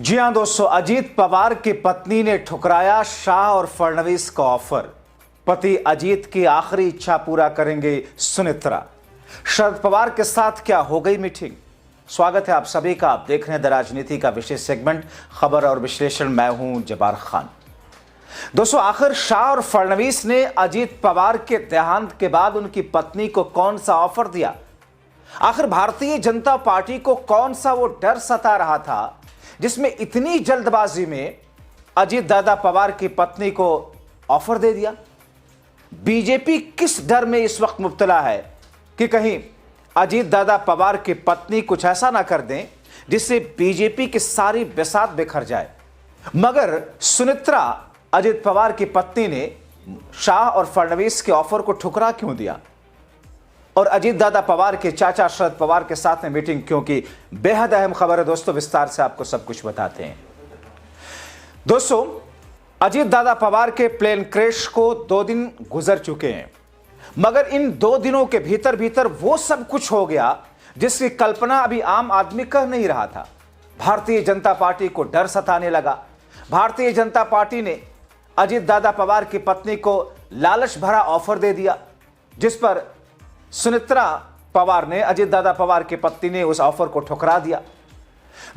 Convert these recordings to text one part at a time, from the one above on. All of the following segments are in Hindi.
जी हां दोस्तों, अजीत पवार की पत्नी ने ठुकराया शाह और फडणवीस का ऑफर। पति अजीत की आखिरी इच्छा पूरा करेंगे सुनेत्रा। शरद पवार के साथ क्या हो गई मीटिंग। स्वागत है आप सभी का। आप देख रहे हैं द राजनीति का विशेष सेगमेंट खबर और विश्लेषण। मैं हूं जब्बार खान। दोस्तों, आखिर शाह और फडणवीस ने अजीत पवार के देहांत के बाद उनकी पत्नी को कौन सा ऑफर दिया। आखिर भारतीय जनता पार्टी को कौन सा वो डर सता रहा था जिसमें इतनी जल्दबाजी में अजीत दादा पवार की पत्नी को ऑफर दे दिया। बीजेपी किस डर में इस वक्त मुब्तला है कि कहीं अजीत दादा पवार की पत्नी कुछ ऐसा ना कर दें जिससे बीजेपी की सारी बिसात बिखर जाए। मगर सुनेत्रा अजीत पवार की पत्नी ने शाह और फडणवीस के ऑफर को ठुकरा क्यों दिया और अजीत दादा पवार के चाचा शरद पवार के साथ में मीटिंग क्यों की। बेहद अहम खबर है दोस्तों, विस्तार से आपको सब कुछ बताते हैं। दोस्तों, अजीत दादा पवार के प्लेन क्रैश को 2 दिन गुजर चुके हैं, मगर इन 2 दिनों के भीतर भीतर वो सब कुछ हो गया जिसकी कल्पना अभी आम आदमी कर नहीं रहा था। भारतीय जनता पार्टी को डर सताने लगा। भारतीय जनता पार्टी ने अजीत दादा पवार की पत्नी को लालच भरा ऑफर दे दिया, जिस पर सुनेत्रा पवार ने, अजीत दादा पवार की पत्नी ने उस ऑफर को ठुकरा दिया।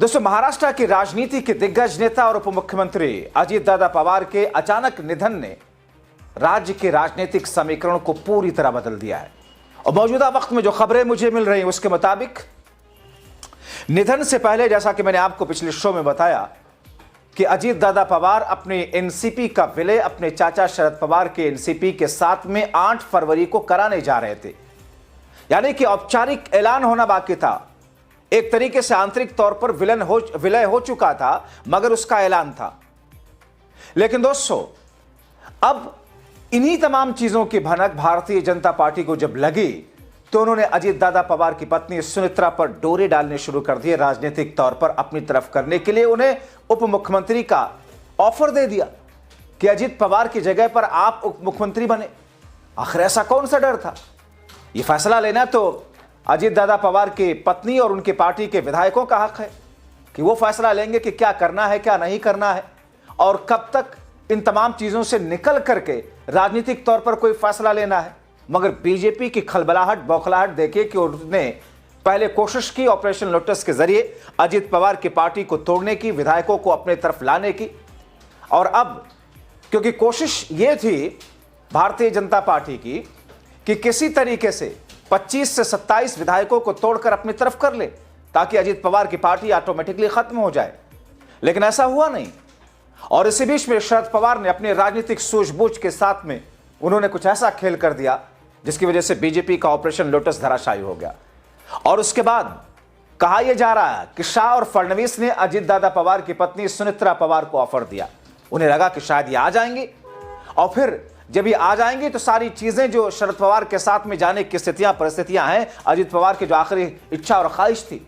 दोस्तों, महाराष्ट्र की राजनीति के दिग्गज नेता और उप मुख्यमंत्री अजीत दादा पवार के अचानक निधन ने राज्य के राजनीतिक समीकरण को पूरी तरह बदल दिया है। और मौजूदा वक्त में जो खबरें मुझे मिल रही हैं उसके मुताबिक निधन से पहले, जैसा कि मैंने आपको पिछले शो में बताया कि अजीत दादा पवार अपने एनसीपी का विलय अपने चाचा शरद पवार के एनसीपी के साथ में 8 फरवरी को कराने जा रहे थे। यानी कि औपचारिक ऐलान होना बाकी था। एक तरीके से आंतरिक तौर पर विलय हो चुका था, मगर उसका ऐलान था। लेकिन दोस्तों, अब इन्हीं तमाम चीजों की भनक भारतीय जनता पार्टी को जब लगी तो उन्होंने अजीत दादा पवार की पत्नी सुनेत्रा पर डोरे डालने शुरू कर दिए। राजनीतिक तौर पर अपनी तरफ करने के लिए उन्हें उप मुख्यमंत्री का ऑफर दे दिया कि अजीत पवार की जगह पर आप उप मुख्यमंत्री बने। आखिर ऐसा कौन सा डर था। ये फैसला लेना तो अजीत दादा पवार की पत्नी और उनकी पार्टी के विधायकों का हक है कि वो फैसला लेंगे कि क्या करना है, क्या नहीं करना है और कब तक इन तमाम चीजों से निकल करके राजनीतिक तौर पर कोई फैसला लेना है। मगर बीजेपी की खलबलाहट, बौखलाहट देखिए कि उन्होंने पहले कोशिश की ऑपरेशन लोटस के जरिए अजीत पवार की पार्टी को तोड़ने की, विधायकों को अपने तरफ लाने की, और अब क्योंकि कोशिश ये थी भारतीय जनता पार्टी की कि किसी तरीके से 25 से 27 विधायकों को तोड़कर अपनी तरफ कर ले ताकि अजीत पवार की पार्टी ऑटोमेटिकली खत्म हो जाए। लेकिन ऐसा हुआ नहीं। और इसी बीच में शरद पवार ने अपने राजनीतिक सूझबूझ के साथ में उन्होंने कुछ ऐसा खेल कर दिया जिसकी वजह से बीजेपी का ऑपरेशन लोटस धराशायी हो गया। और उसके बाद कहा यह जा रहा है कि शाह और फडणवीस ने अजीत दादा पवार की पत्नी सुनेत्रा पवार को ऑफर दिया। उन्हें लगा कि शायद ये आ जाएंगे और फिर जब ये आ जाएंगे तो सारी चीजें जो शरद पवार के साथ में जाने की परिस्थितियां हैं, अजीत पवार की जो आखिरी इच्छा और ख्वाहिश थी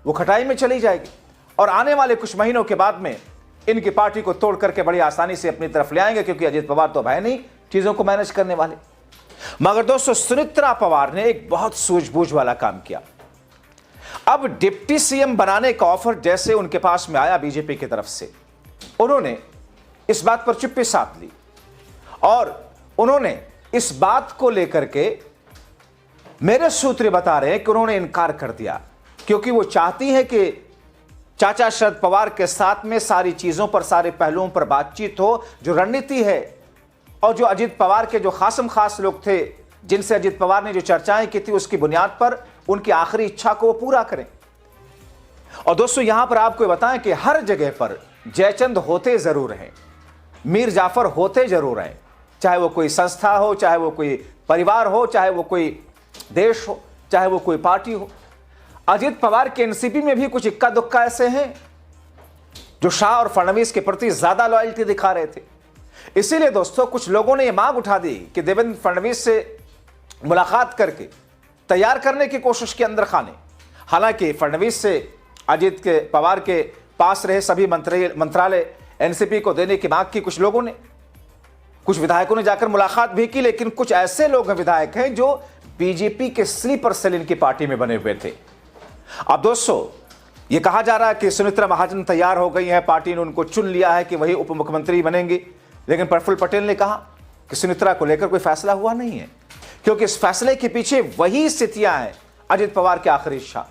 वो खटाई में चली जाएगी और आने वाले कुछ महीनों के बाद में इनकी पार्टी को तोड़ करके बड़ी आसानी से अपनी तरफ ले आएंगे, क्योंकि अजीत पवार तो है नहीं चीजों को मैनेज करने वाले। मगर दोस्तों, सुनेत्रा पवार ने एक बहुत सूझबूझ वाला काम किया। अब डिप्टी सीएम बनाने का ऑफर जैसे उनके पास में आया बीजेपी की तरफ से, उन्होंने इस बात पर चुप्पी साध ली और उन्होंने इस बात को लेकर के, मेरे सूत्र बता रहे हैं कि उन्होंने इनकार कर दिया, क्योंकि वो चाहती है कि चाचा शरद पवार के साथ में सारी चीजों पर, सारे पहलुओं पर बातचीत हो। जो रणनीति है और जो अजीत पवार के जो खास लोग थे जिनसे अजीत पवार ने जो चर्चाएं की थी, उसकी बुनियाद पर उनकी आखिरी इच्छा को वो पूरा करें। और दोस्तों, यहां पर आपको बताएं कि हर जगह पर जयचंद होते जरूर हैं, मीर जाफर होते जरूर हैं, चाहे वो कोई संस्था हो, चाहे वो कोई परिवार हो, चाहे वो कोई देश हो, चाहे वो कोई पार्टी हो। अजीत पवार के एनसीपी में भी कुछ इक्का दुक्का ऐसे हैं जो शाह और फडणवीस के प्रति ज्यादा लॉयल्टी दिखा रहे थे। इसीलिए दोस्तों, कुछ लोगों ने यह मांग उठा दी कि देवेंद्र फडणवीस से मुलाकात करके तैयार करने की कोशिश की अंदर खाने। हालांकि फडणवीस से अजीत के पवार के पास रहे सभी मंत्रालय एनसीपी को देने की मांग की कुछ लोगों ने, कुछ विधायकों ने जाकर मुलाकात भी की। लेकिन कुछ ऐसे लोग हैं, विधायक हैं, जो बीजेपी के स्लीपर सेल इनकी पार्टी में बने हुए थे। अब दोस्तों, ये कहा जा रहा है कि सुमित्रा महाजन तैयार हो गई हैं, पार्टी ने उनको चुन लिया है कि वही उप मुख्यमंत्री बनेंगे। लेकिन प्रफुल्ल पटेल ने कहा कि सुमित्रा को लेकर कोई फैसला हुआ नहीं है, क्योंकि इस फैसले के पीछे वही स्थितियां हैं अजित पवार की आखिरी इच्छा।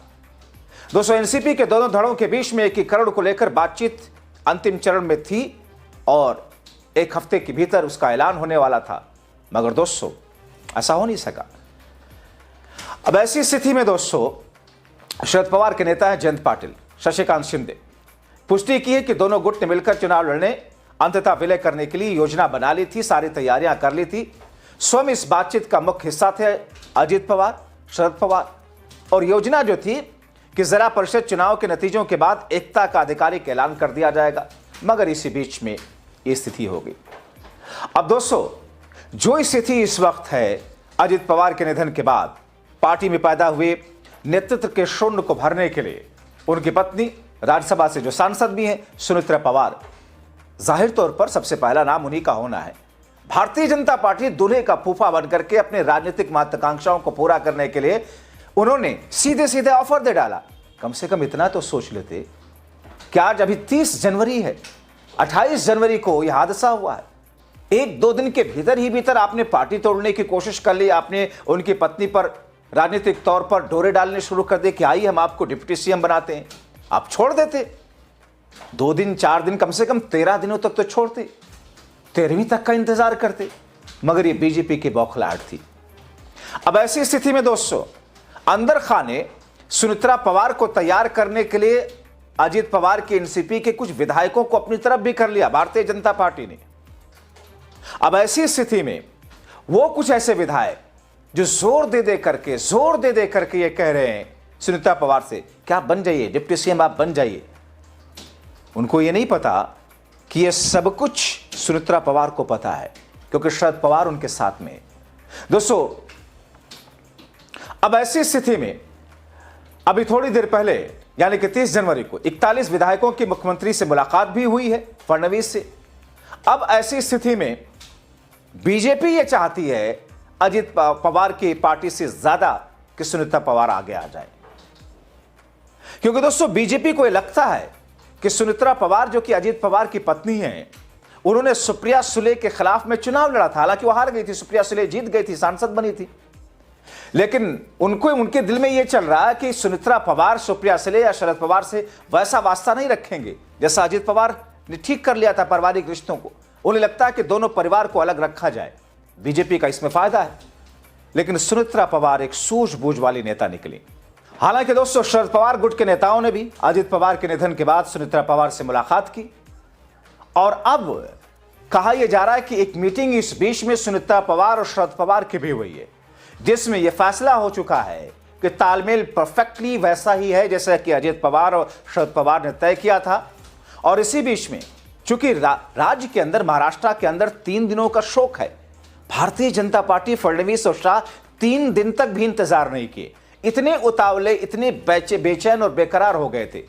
दोस्तों, एनसीपी के दोनों धड़ों के बीच में 1 करोड़ को लेकर बातचीत अंतिम चरण में थी और 1 हफ्ते के भीतर उसका ऐलान होने वाला था, मगर दोस्तों ऐसा हो नहीं सका। अब ऐसी स्थिति में दोस्तों शरद पवार के नेता हैं जयंत पाटिल, शशिकांत शिंदे, पुष्टि की है कि दोनों गुट ने मिलकर चुनाव लड़ने अंततः विलय करने के लिए योजना बना ली थी, सारी तैयारियां कर ली थी। स्वयं इस बातचीत का मुख्य हिस्सा थे अजित पवार, शरद पवार, और योजना जो थी कि जिला परिषद चुनाव के नतीजों के बाद एकता का आधिकारिक ऐलान कर दिया जाएगा, मगर इसी बीच में ये स्थिति हो गई। अब दोस्तों, जो स्थिति इस वक्त है अजित पवार के निधन के बाद, पार्टी में पैदा हुए नेतृत्व के शून्य को भरने के लिए उनकी पत्नी, राज्यसभा से जो सांसद भी हैं सुमित्रा पवार, जाहिर तौर पर सबसे पहला नाम उन्हीं का होना है। भारतीय जनता पार्टी दूल्हे का फूफा बनकर के अपने राजनीतिक महत्वाकांक्षाओं को पूरा करने के लिए उन्होंने सीधे सीधे ऑफर दे डाला। कम से कम इतना तो सोच लेते कि आज अभी 30 जनवरी है, 28 जनवरी को यह हादसा हुआ है। 1-2 दिन के भीतर आपने पार्टी तोड़ने की कोशिश कर ली, आपने उनकी पत्नी पर राजनीतिक तौर पर डोरे डालने शुरू कर दे कि आइए हम आपको डिप्टी सीएम बनाते हैं। आप छोड़ देते 2 दिन 4 दिन, कम से कम 13 दिनों तक तो छोड़ते, 13वीं तक का इंतजार करते, मगर ये बीजेपी की बौखलाहट थी। अब ऐसी स्थिति में दोस्तों अंदर खाने सुमित्रा पवार को तैयार करने के लिए अजित पवार के एनसीपी के कुछ विधायकों को अपनी तरफ भी कर लिया भारतीय जनता पार्टी ने। अब ऐसी स्थिति में वो कुछ ऐसे विधायक जो जोर दे दे करके ये कह रहे हैं सुमित्रा पवार से क्या बन जाइए, डिप्टी सीएम आप बन जाइए, उनको ये नहीं पता कि ये सब कुछ सुमित्रा पवार को पता है, क्योंकि शरद पवार उनके साथ में है। दोस्तों, अब ऐसी स्थिति में अभी थोड़ी देर पहले यानी कि 30 जनवरी को 41 विधायकों की मुख्यमंत्री से मुलाकात भी हुई है, फडणवीस से। अब ऐसी स्थिति में बीजेपी ये चाहती है अजित पवार की पार्टी से ज्यादा कि सुमित्रा पवार आगे आ जाए, क्योंकि दोस्तों बीजेपी को यह लगता है कि सुमित्रा पवार जो कि अजित पवार की पत्नी हैं, उन्होंने सुप्रिया सुले के खिलाफ में चुनाव लड़ा था। हालांकि वो हार गई थी, सुप्रिया सुले जीत गई थी, सांसद बनी थी, लेकिन उनके दिल में यह चल रहा है कि सुमित्रा पवार सुप्रिया सुले या शरद पवार से वैसा वास्ता नहीं रखेंगे जैसा अजित पवार ने ठीक कर लिया था पारिवारिक रिश्तों को। उन्हें लगता है कि दोनों परिवार को अलग रखा जाए, बीजेपी का इसमें फायदा है। लेकिन सुमित्रा पवार एक सूझबूझ वाली नेता निकली। हालांकि दोस्तों शरद पवार गुट के नेताओं ने भी अजित पवार के निधन के बाद सुमित्रा पवार से मुलाकात की, और अब कहा यह जा रहा है कि एक मीटिंग इस बीच में सुमित्रा पवार और शरद पवार की भी हुई है, जिसमें यह फैसला हो चुका है कि तालमेल परफेक्टली वैसा ही है जैसा कि अजित पवार और शरद पवार ने तय किया था। और इसी बीच में चूंकि राज्य के अंदर, महाराष्ट्र के अंदर 3 दिनों का शोक है, भारतीय जनता पार्टी, फडणवीस और शाह 3 दिन तक भी इंतजार नहीं किए, इतने उतावले, इतने बेचैन और बेकरार हो गए थे।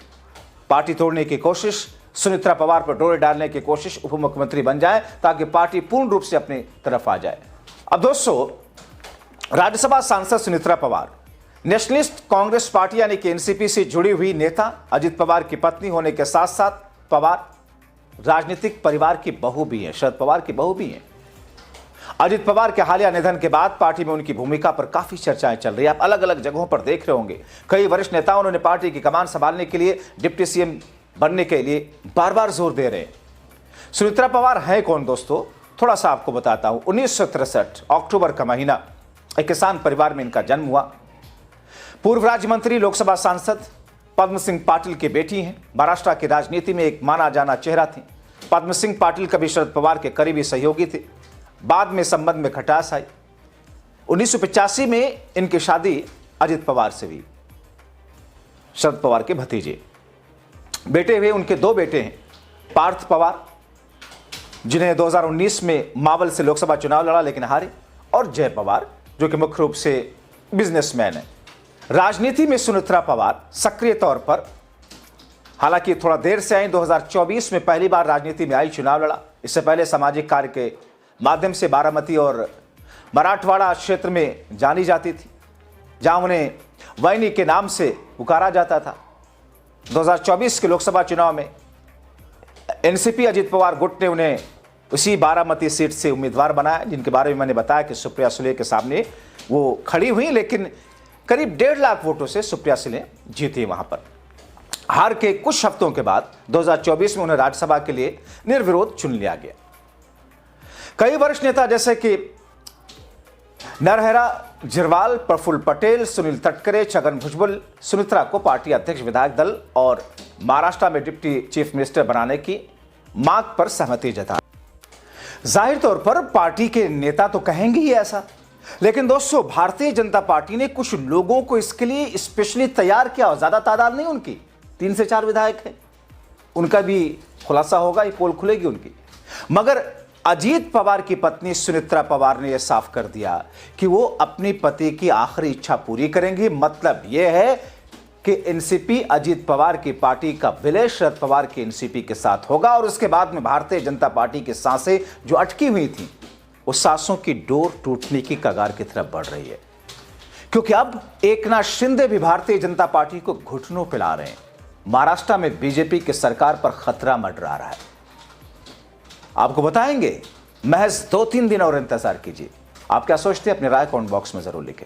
पार्टी तोड़ने की कोशिश, सुमित्रा पवार पर डोरे डालने की कोशिश, उप मुख्यमंत्री बन जाए ताकि पार्टी पूर्ण रूप से अपनी तरफ आ जाए। अब दोस्तों, राज्यसभा सांसद सुमित्रा पवार नेशनलिस्ट कांग्रेस पार्टी यानी कि एनसीपी से जुड़ी हुई नेता, अजित पवार की पत्नी होने के साथ साथ पवार राजनीतिक परिवार की बहू भी है, शरद पवार की बहू भी है। अजित पवार के हालिया निधन के बाद पार्टी में उनकी भूमिका पर काफी चर्चाएं चल रही है। आप अलग अलग जगहों पर देख रहे होंगे, कई वरिष्ठ नेताओं उन्होंने पार्टी की कमान संभालने के लिए, डिप्टी सीएम बनने के लिए बार बार जोर दे रहे हैं। सुमित्रा पवार है कौन दोस्तों, थोड़ा सा आपको बताता हूं। 1963 अक्टूबर का महीना, एक किसान परिवार में इनका जन्म हुआ। पूर्व राज्य मंत्री, लोकसभा सांसद पद्म सिंह पाटिल की बेटी हैं। महाराष्ट्र की राजनीति में एक माना जाना चेहरा थी। पद्म सिंह पाटिल कभी शरद पवार के करीबी सहयोगी थे। बाद में संबंध में खटास आई। 1985 में इनकी शादी अजित पवार से हुई, शरद पवार के भतीजे। बेटे हुए, उनके 2 बेटे हैं, पार्थ पवार जिन्हें 2019 में मावल से लोकसभा चुनाव लड़ा लेकिन हारे, और जय पवार जो कि मुख्य रूप से बिजनेसमैन है। राजनीति में सुमित्रा पवार सक्रिय तौर पर, हालांकि थोड़ा देर से आई, 2024 में पहली बार राजनीति में आई, चुनाव लड़ा। इससे पहले सामाजिक कार्य के माध्यम से बारामती और मराठवाड़ा क्षेत्र में जानी जाती थी, जहां उन्हें वैनी के नाम से पुकारा जाता था। 2024 के लोकसभा चुनाव में एनसीपी अजीत पवार गुट ने उन्हें उसी बारामती सीट से उम्मीदवार बनाया, जिनके बारे में मैंने बताया कि सुप्रिया सुले के सामने वो खड़ी हुई, लेकिन करीब 1.5 लाख वोटों से सुप्रिया सुले जीती। वहां पर हार के कुछ हफ्तों के बाद 2024 में उन्हें राज्यसभा के लिए निर्विरोध चुन लिया गया। कई वरिष्ठ नेता जैसे कि नरहरा जिरवाल, प्रफुल्ल पटेल, सुनील तटकरे, छगन भुजबल, सुमित्रा को पार्टी अध्यक्ष विधायक दल और महाराष्ट्र में डिप्टी चीफ मिनिस्टर बनाने की मांग पर सहमति जताई। जाहिर तौर पर पार्टी के नेता तो कहेंगे ही ऐसा, लेकिन दोस्तों भारतीय जनता पार्टी ने कुछ लोगों को इसके लिए स्पेशली तैयार किया और ज्यादा तादाद नहीं उनकी, 3 से 4 विधायक हैं, उनका भी खुलासा होगा, ये पोल खुलेगी उनकी। मगर अजीत पवार की पत्नी सुमित्रा पवार ने यह साफ कर दिया कि वो अपनी पति की आखिरी इच्छा पूरी करेंगी। मतलब यह है कि एनसीपी अजीत पवार की पार्टी का विलय शरद पवार की एनसीपी के साथ होगा और उसके बाद में भारतीय जनता पार्टी की सांसें जो अटकी हुई थी, उस सांसों की डोर टूटने की कगार की तरफ बढ़ रही है, क्योंकि अब एकनाथ शिंदे भी भारतीय जनता पार्टी को घुटनों पे ला रहे हैं। महाराष्ट्र में बीजेपी की सरकार पर खतरा मंडरा रहा है। आपको बताएंगे, महज 2-3 दिन और इंतजार कीजिए। आप क्या सोचते हैं, अपनी राय कमेंट बॉक्स में जरूर लिखें।